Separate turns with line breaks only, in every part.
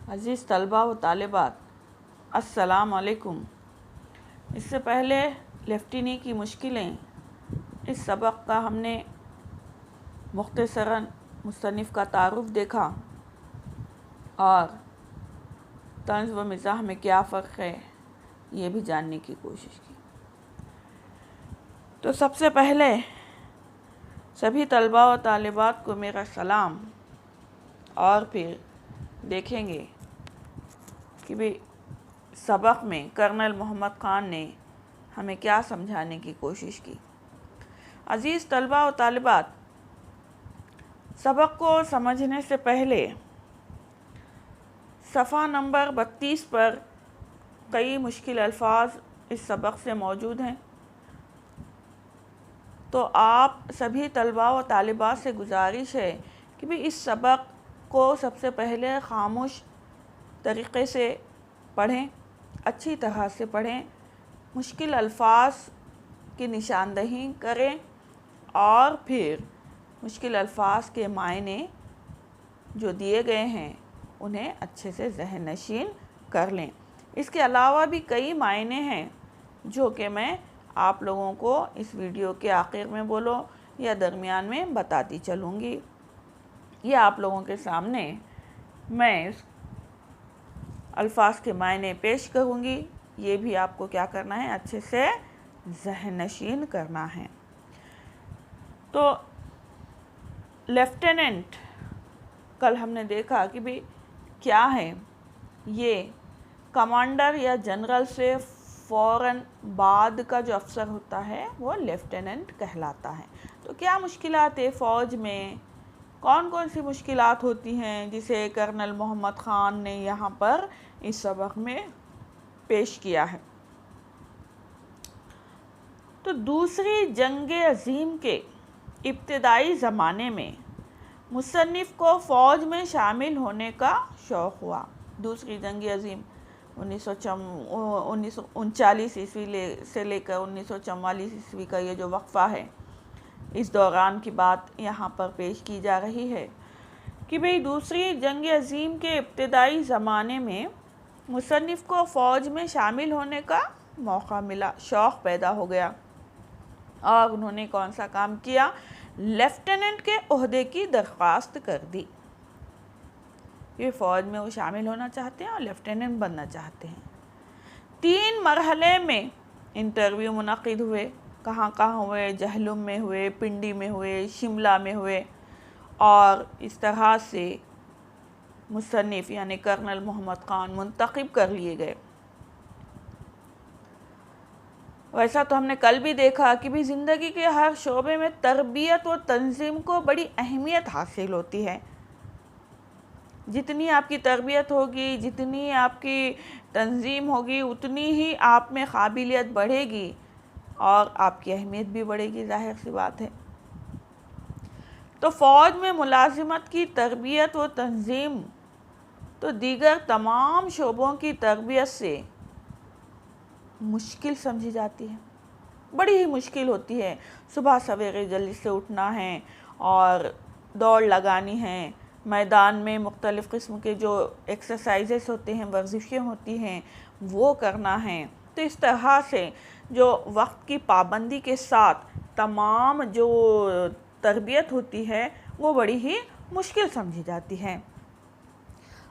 عزیز طلباء و طالبات، السلام علیکم۔ اس سے پہلے لیفٹینی کی مشکلیں اس سبق کا ہم نے مختصراً مصنف کا تعارف دیکھا اور طنز و مزاح میں کیا فرق ہے یہ بھی جاننے کی کوشش کی۔ تو سب سے پہلے سبھی طلباء و طالبات کو میرا سلام، اور پھر دیکھیں گے کہ بھی سبق میں کرنل محمد خان نے ہمیں کیا سمجھانے کی کوشش کی۔ عزیز طلباء و طالبات، سبق کو سمجھنے سے پہلے صفحہ نمبر 32 پر کئی مشکل الفاظ اس سبق سے موجود ہیں، تو آپ سبھی طلباء و طالبات سے گزارش ہے کہ بھی اس سبق کو سب سے پہلے خاموش طریقے سے پڑھیں، اچھی طرح سے پڑھیں، مشکل الفاظ کی نشاندہی کریں اور پھر مشکل الفاظ کے معنی جو دیے گئے ہیں انہیں اچھے سے ذہن نشین کر لیں۔ اس کے علاوہ بھی کئی معنی ہیں جو کہ میں آپ لوگوں کو اس ویڈیو کے آخر میں بولو یا درمیان میں بتاتی چلوں گی۔ یہ آپ لوگوں کے سامنے میں اس الفاظ کے معنی پیش کروں گی، یہ بھی آپ کو کیا کرنا ہے، اچھے سے ذہن نشین کرنا ہے۔ تو لیفٹیننٹ کل ہم نے دیکھا کہ بھی کیا ہے، یہ کمانڈر یا جنرل سے فوراً بعد کا جو افسر ہوتا ہے وہ لیفٹیننٹ کہلاتا ہے۔ تو کیا مشکلات ہے فوج میں، کون کون سی مشکلات ہوتی ہیں جسے کرنل محمد خان نے یہاں پر اس سبق میں پیش کیا ہے۔ تو دوسری جنگ عظیم کے ابتدائی زمانے میں مصنف کو فوج میں شامل ہونے کا شوق ہوا۔ دوسری جنگ عظیم 1939 عیسوی سے لے کر 1944 عیسوی کا یہ جو وقفہ ہے، اس دوران کی بات یہاں پر پیش کی جا رہی ہے کہ بھئی دوسری جنگ عظیم کے ابتدائی زمانے میں مصنف کو فوج میں شامل ہونے کا موقع ملا، شوق پیدا ہو گیا، اور انہوں نے کون سا کام کیا، لیفٹیننٹ کے عہدے کی درخواست کر دی۔ یہ فوج میں وہ شامل ہونا چاہتے ہیں اور لیفٹیننٹ بننا چاہتے ہیں۔ 3 مرحلے میں انٹرویو منعقد ہوئے، کہاں کہاں ہوئے، جہلم میں ہوئے، پنڈی میں ہوئے، شملہ میں ہوئے، اور اس طرح سے مصنف یعنی کرنل محمد خان منتخب کر لیے گئے۔ ویسا تو ہم نے کل بھی دیکھا کہ بھی زندگی کے ہر شعبے میں تربیت و تنظیم کو بڑی اہمیت حاصل ہوتی ہے۔ جتنی آپ کی تربیت ہوگی، جتنی آپ کی تنظیم ہوگی، اتنی ہی آپ میں قابلیت بڑھے گی اور آپ کی اہمیت بھی بڑھے گی، ظاہر سی بات ہے۔ تو فوج میں ملازمت کی تربیت و تنظیم تو دیگر تمام شعبوں کی تربیت سے مشکل سمجھی جاتی ہے، بڑی ہی مشکل ہوتی ہے۔ صبح سویرے جلدی سے اٹھنا ہے اور دوڑ لگانی ہے، میدان میں مختلف قسم کے جو ایکسرسائزز ہوتے ہیں، ورزشیں ہوتی ہیں، وہ کرنا ہے۔ تو اس طرح سے جو وقت کی پابندی کے ساتھ تمام جو تربیت ہوتی ہے وہ بڑی ہی مشکل سمجھی جاتی ہے۔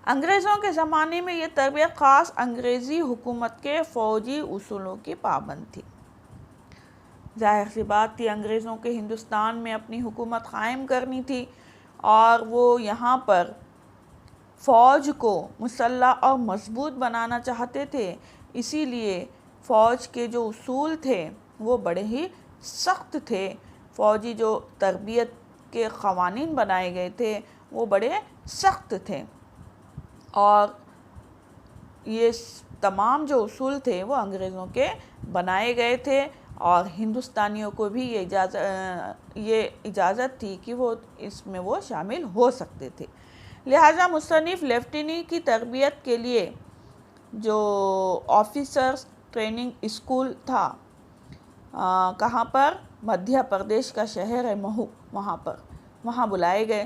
انگریزوں کے زمانے میں یہ تربیت خاص انگریزی حکومت کے فوجی اصولوں کی پابند تھی۔ ظاہر سی بات تھی، انگریزوں کے ہندوستان میں اپنی حکومت قائم کرنی تھی اور وہ یہاں پر فوج کو مسلح اور مضبوط بنانا چاہتے تھے، اسی لیے فوج کے جو اصول تھے وہ بڑے ہی سخت تھے۔ فوجی جو تربیت کے قوانین بنائے گئے تھے وہ بڑے سخت تھے، اور یہ تمام جو اصول تھے وہ انگریزوں کے بنائے گئے تھے، اور ہندوستانیوں کو بھی یہ اجازت تھی کہ وہ اس میں وہ شامل ہو سکتے تھے۔ لہٰذا مصنف لیفٹینی کی تربیت کے لیے جو آفیسرز ٹریننگ اسکول تھا، کہاں پر، مدھیہ پردیش کا شہر ہے مہو، وہاں بلائے گئے۔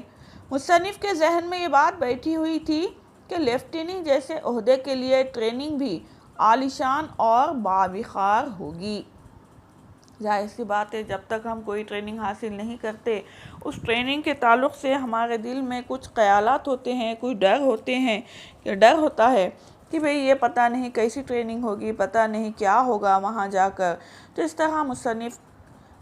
مصنف کے ذہن میں یہ بات بیٹھی ہوئی تھی کہ لیفٹیننٹ جیسے عہدے کے لیے ٹریننگ بھی عالیشان اور باوقار ہوگی۔ ظاہر سی بات ہے، جب تک ہم کوئی ٹریننگ حاصل نہیں کرتے، اس ٹریننگ کے تعلق سے ہمارے دل میں کچھ خیالات ہوتے ہیں، کوئی ڈر ہوتے ہیں، ڈر ہوتا ہے کہ بھئی یہ پتہ نہیں کیسی ٹریننگ ہوگی، پتہ نہیں کیا ہوگا وہاں جا کر۔ تو اس طرح مصنف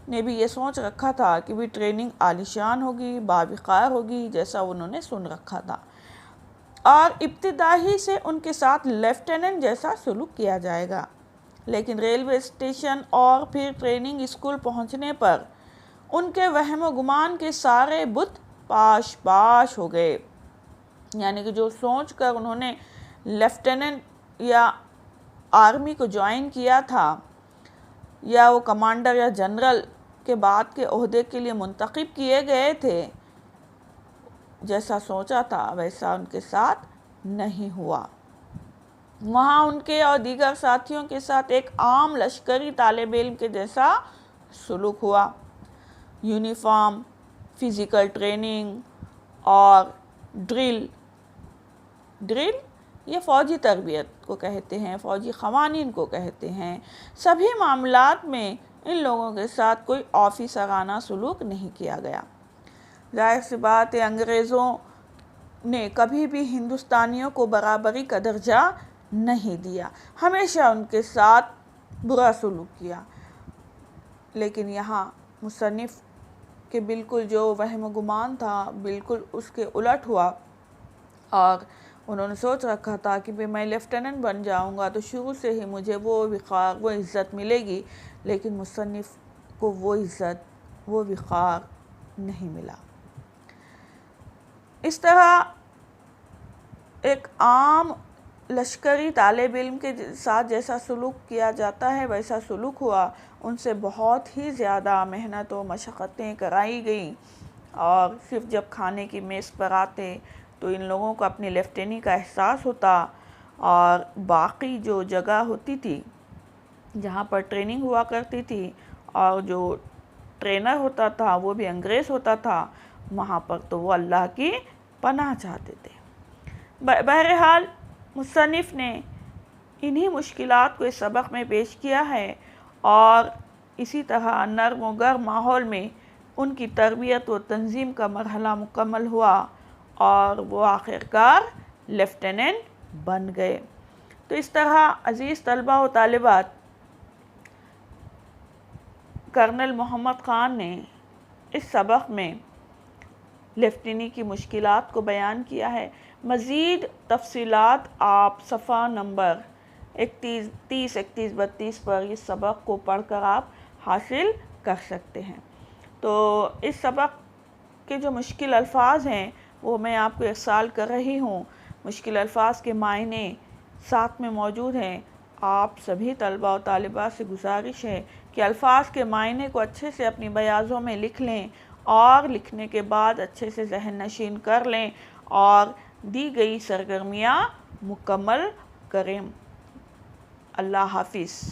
نے بھی یہ سوچ رکھا تھا کہ بھی ٹریننگ عالیشان ہوگی، باوقار ہوگی، جیسا انہوں نے سن رکھا تھا، اور ابتدائی سے ان کے ساتھ لیفٹیننٹ جیسا سلوک کیا جائے گا۔ لیکن ریلوے اسٹیشن اور پھر ٹریننگ اسکول پہنچنے پر ان کے وہم و گمان کے سارے بت پاش پاش ہو گئے۔ یعنی کہ جو سوچ کر انہوں نے لیفٹیننٹ یا آرمی کو جوائن کیا تھا، یا وہ کمانڈر یا جنرل کے بعد کے عہدے کے لیے منتخب کیے گئے تھے، جیسا سوچا تھا ویسا ان کے ساتھ نہیں ہوا۔ وہاں ان کے اور دیگر ساتھیوں کے ساتھ ایک عام لشکری طالب علم کے جیسا سلوک ہوا۔ یونیفارم، فزیکل ٹریننگ اور ڈرل یہ فوجی تربیت کو کہتے ہیں، فوجی قوانین کو کہتے ہیں۔ سبھی معاملات میں ان لوگوں کے ساتھ کوئی آفیسرانہ سلوک نہیں کیا گیا۔ ظاہر سی بات ہے، انگریزوں نے کبھی بھی ہندوستانیوں کو برابری کا درجہ نہیں دیا، ہمیشہ ان کے ساتھ برا سلوک کیا۔ لیکن یہاں مصنف کے بالکل جو وہم و گمان تھا بالکل اس کے الٹ ہوا، اور انہوں نے سوچ رکھا تھا کہ میں لیفٹیننٹ بن جاؤں گا تو شروع سے ہی مجھے وہ وقار، وہ عزت ملے گی، لیکن مصنف کو وہ عزت، وہ وقار نہیں ملا۔ اس طرح ایک عام لشکری طالب علم کے ساتھ جیسا سلوک کیا جاتا ہے ویسا سلوک ہوا۔ ان سے بہت ہی زیادہ محنت و مشقتیں کرائی گئیں، اور صرف جب کھانے کی میز پر آتے تو ان لوگوں کو اپنی لیفٹینی کا احساس ہوتا، اور باقی جو جگہ ہوتی تھی جہاں پر ٹریننگ ہوا کرتی تھی اور جو ٹرینر ہوتا تھا وہ بھی انگریز ہوتا تھا، وہاں پر تو وہ اللہ کی پناہ چاہتے تھے۔ بہرحال مصنف نے انہی مشکلات کو اس سبق میں پیش کیا ہے، اور اسی طرح نرم و گرم ماحول میں ان کی تربیت و تنظیم کا مرحلہ مکمل ہوا، اور وہ آخرکار لیفٹیننٹ بن گئے۔ تو اس طرح عزیز طلبہ و طالبات، کرنل محمد خان نے اس سبق میں لیفٹینی کی مشکلات کو بیان کیا ہے۔ مزید تفصیلات آپ صفحہ نمبر 30، 31، 32 پر اس سبق کو پڑھ کر آپ حاصل کر سکتے ہیں۔ تو اس سبق کے جو مشکل الفاظ ہیں وہ میں آپ کو ارسال کر رہی ہوں۔ مشکل الفاظ کے معنی ساتھ میں موجود ہیں۔ آپ سبھی طلبہ و طالبات سے گزارش ہے کہ الفاظ کے معنی کو اچھے سے اپنی بیاضوں میں لکھ لیں، اور لکھنے کے بعد اچھے سے ذہن نشین کر لیں اور دی گئی سرگرمیاں مکمل کریں۔ اللہ حافظ۔